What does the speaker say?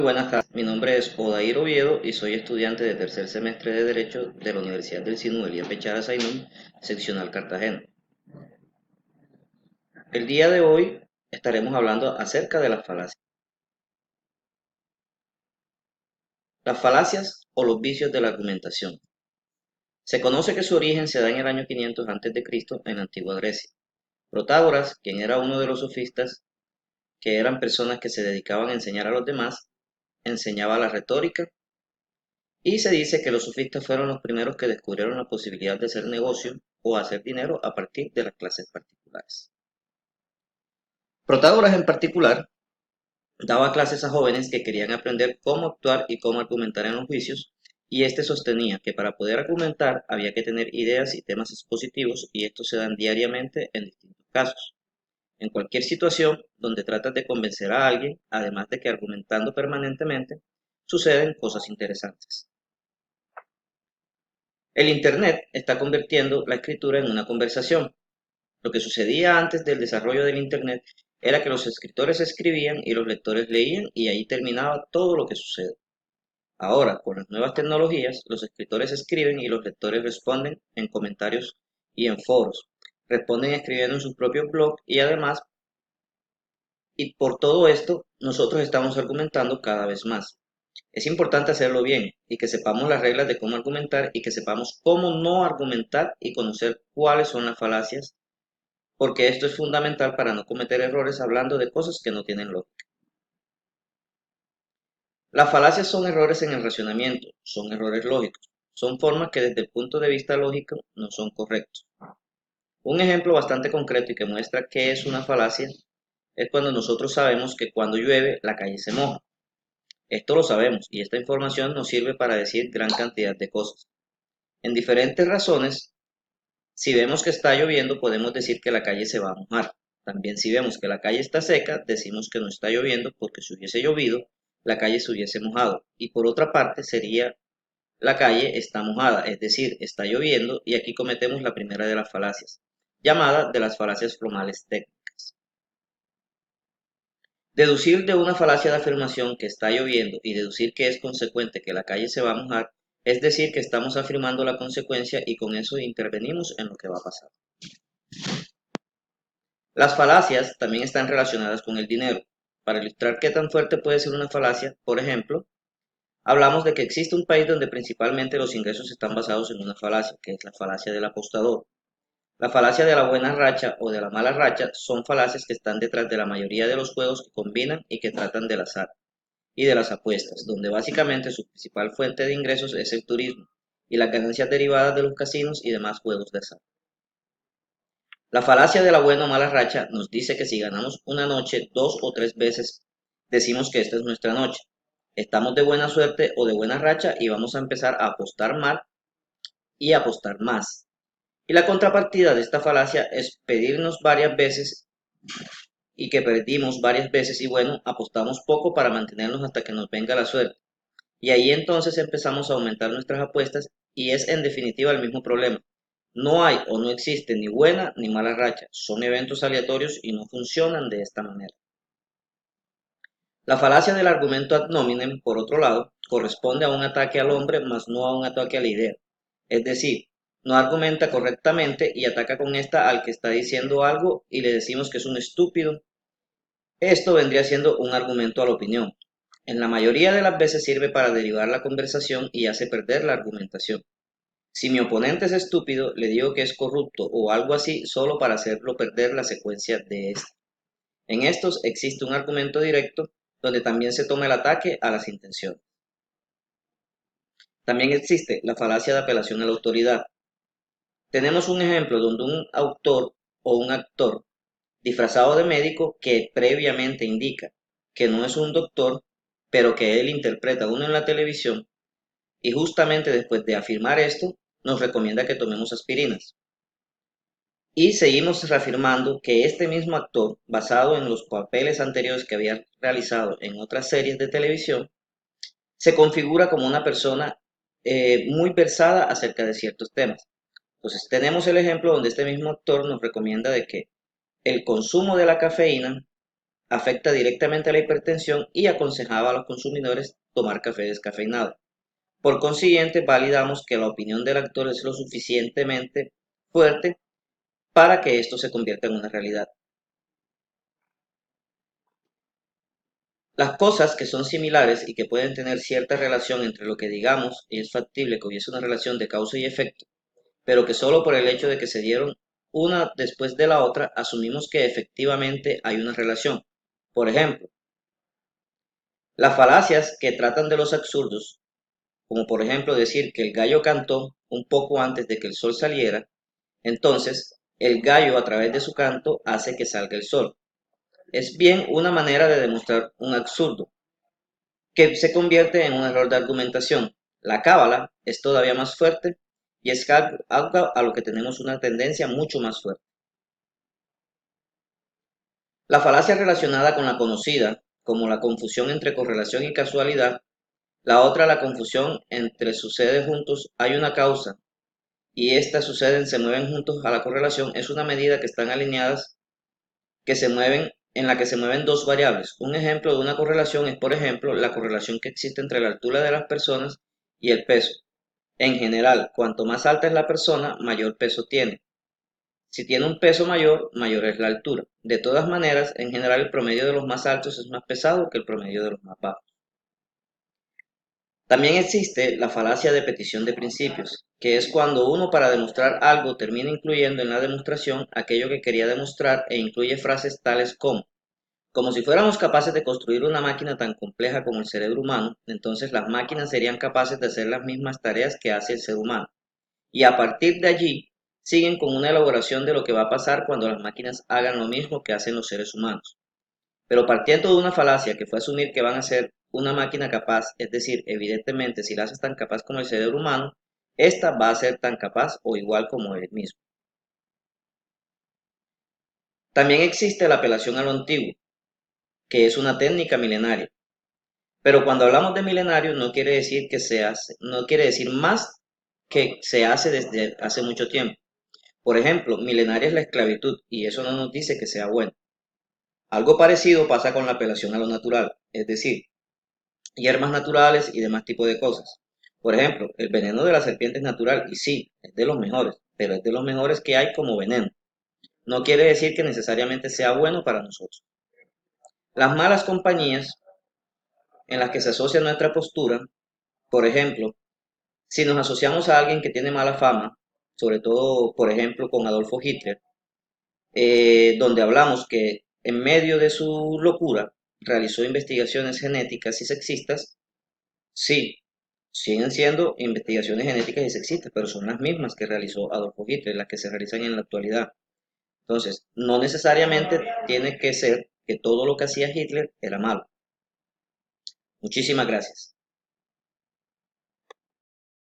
Buenas tardes, mi nombre es Odair Oviedo y soy estudiante de tercer semestre de Derecho de la Universidad del Sinú Elías Pechara Sainún, seccional Cartagena. El día de hoy estaremos hablando acerca de las falacias. Las falacias o los vicios de la argumentación. Se conoce que su origen se da en el año 500 a.C. en la antigua Grecia. Protágoras, quien era uno de los sofistas, que eran personas que se dedicaban a enseñar a los demás, enseñaba la retórica. Y se dice que los sofistas fueron los primeros que descubrieron la posibilidad de hacer negocio o hacer dinero a partir de las clases particulares. Protágoras en particular daba clases a jóvenes que querían aprender cómo actuar y cómo argumentar en los juicios, y este sostenía que para poder argumentar había que tener ideas y temas expositivos, y estos se dan diariamente en distintos casos. En cualquier situación donde tratas de convencer a alguien, además de que argumentando permanentemente, suceden cosas interesantes. El Internet está convirtiendo la escritura en una conversación. Lo que sucedía antes del desarrollo del Internet era que los escritores escribían y los lectores leían y ahí terminaba todo lo que sucede. Ahora, con las nuevas tecnologías, los escritores escriben y los lectores responden en comentarios y en foros. Responden escribiendo en sus propios blogs y además, y por todo esto, nosotros estamos argumentando cada vez más. Es importante hacerlo bien y que sepamos las reglas de cómo argumentar y que sepamos cómo no argumentar y conocer cuáles son las falacias, porque esto es fundamental para no cometer errores hablando de cosas que no tienen lógica. Las falacias son errores en el razonamiento, son errores lógicos, son formas que desde el punto de vista lógico no son correctos. Un ejemplo bastante concreto y que muestra qué es una falacia es cuando nosotros sabemos que cuando llueve la calle se moja. Esto lo sabemos y esta información nos sirve para decir gran cantidad de cosas. En diferentes razones, si vemos que está lloviendo, podemos decir que la calle se va a mojar. También si vemos que la calle está seca, decimos que no está lloviendo porque si hubiese llovido, la calle se hubiese mojado. Y por otra parte sería la calle está mojada, es decir, está lloviendo y aquí cometemos la primera de las falacias, llamada de las falacias formales técnicas. Deducir de una falacia de afirmación que está lloviendo y deducir que es consecuente que la calle se va a mojar, es decir, que estamos afirmando la consecuencia y con eso intervenimos en lo que va a pasar. Las falacias también están relacionadas con el dinero. Para ilustrar qué tan fuerte puede ser una falacia, por ejemplo, hablamos de que existe un país donde principalmente los ingresos están basados en una falacia, que es la falacia del apostador. La falacia de la buena racha o de la mala racha son falacias que están detrás de la mayoría de los juegos que combinan y que tratan del azar y de las apuestas, donde básicamente su principal fuente de ingresos es el turismo y las ganancias derivadas de los casinos y demás juegos de azar. La falacia de la buena o mala racha nos dice que si ganamos una noche 2 o 3 veces, decimos que esta es nuestra noche. Estamos de buena suerte o de buena racha y vamos a empezar a apostar mal y a apostar más. Y la contrapartida de esta falacia es pedirnos varias veces y que perdimos varias veces y bueno, apostamos poco para mantenernos hasta que nos venga la suerte. Y ahí entonces empezamos a aumentar nuestras apuestas y es en definitiva el mismo problema. No hay o no existe ni buena ni mala racha, son eventos aleatorios y no funcionan de esta manera. La falacia del argumento ad nominem, por otro lado, corresponde a un ataque al hombre, mas no a un ataque a la idea. Es decir, no argumenta correctamente y ataca con esta al que está diciendo algo y le decimos que es un estúpido. Esto vendría siendo un argumento a la opinión. En la mayoría de las veces sirve para derivar la conversación y hace perder la argumentación. Si mi oponente es estúpido, le digo que es corrupto o algo así solo para hacerlo perder la secuencia de este. En estos existe un argumento directo donde también se toma el ataque a las intenciones. También existe la falacia de apelación a la autoridad. Tenemos un ejemplo donde un autor o un actor disfrazado de médico que previamente indica que no es un doctor, pero que él interpreta a uno en la televisión y justamente después de afirmar esto nos recomienda que tomemos aspirinas. Y seguimos reafirmando que este mismo actor, basado en los papeles anteriores que había realizado en otras series de televisión, se configura como una persona muy versada acerca de ciertos temas. Entonces tenemos el ejemplo donde este mismo actor nos recomienda de que el consumo de la cafeína afecta directamente a la hipertensión y aconsejaba a los consumidores tomar café descafeinado. Por consiguiente, validamos que la opinión del actor es lo suficientemente fuerte para que esto se convierta en una realidad. Las cosas que son similares y que pueden tener cierta relación entre lo que digamos y es factible que hubiese una relación de causa y efecto, pero que solo por el hecho de que se dieron una después de la otra asumimos que efectivamente hay una relación. Por ejemplo, las falacias que tratan de los absurdos, como por ejemplo decir que el gallo cantó un poco antes de que el sol saliera, entonces el gallo a través de su canto hace que salga el sol. Es bien una manera de demostrar un absurdo, que se convierte en un error de argumentación. La cábala es todavía más fuerte y es algo a lo que tenemos una tendencia mucho más fuerte. La falacia relacionada con la conocida, como la confusión entre correlación y casualidad, la otra la confusión entre sucede juntos, hay una causa, y estas suceden, se mueven juntos a la correlación, es una medida que están alineadas, que se mueven, en la que se mueven dos variables. Un ejemplo de una correlación es, por ejemplo, la correlación que existe entre la altura de las personas y el peso. En general, cuanto más alta es la persona, mayor peso tiene. Si tiene un peso mayor, mayor es la altura. De todas maneras, en general el promedio de los más altos es más pesado que el promedio de los más bajos. También existe la falacia de petición de principios, que es cuando uno para demostrar algo termina incluyendo en la demostración aquello que quería demostrar e incluye frases tales como si fuéramos capaces de construir una máquina tan compleja como el cerebro humano, entonces las máquinas serían capaces de hacer las mismas tareas que hace el ser humano. Y a partir de allí, siguen con una elaboración de lo que va a pasar cuando las máquinas hagan lo mismo que hacen los seres humanos. Pero partiendo de una falacia que fue asumir que van a ser una máquina capaz, es decir, evidentemente si la haces tan capaz como el cerebro humano, esta va a ser tan capaz o igual como él mismo. También existe la apelación a lo antiguo, que es una técnica milenaria. Pero cuando hablamos de milenario no quiere decir que se hace, no quiere decir más que se hace desde hace mucho tiempo. Por ejemplo, milenaria es la esclavitud y eso no nos dice que sea bueno. Algo parecido pasa con la apelación a lo natural, es decir, hierbas naturales y demás tipos de cosas. Por ejemplo, el veneno de la serpiente es natural y sí, es de los mejores, pero es de los mejores que hay como veneno. No quiere decir que necesariamente sea bueno para nosotros. Las malas compañías en las que se asocia nuestra postura, por ejemplo, si nos asociamos a alguien que tiene mala fama, sobre todo, por ejemplo, con Adolfo Hitler, donde hablamos que en medio de su locura realizó investigaciones genéticas y sexistas, sí, siguen siendo investigaciones genéticas y sexistas, pero son las mismas que realizó Adolfo Hitler, las que se realizan en la actualidad. Entonces, no necesariamente tiene que ser que todo lo que hacía Hitler era malo. Muchísimas gracias.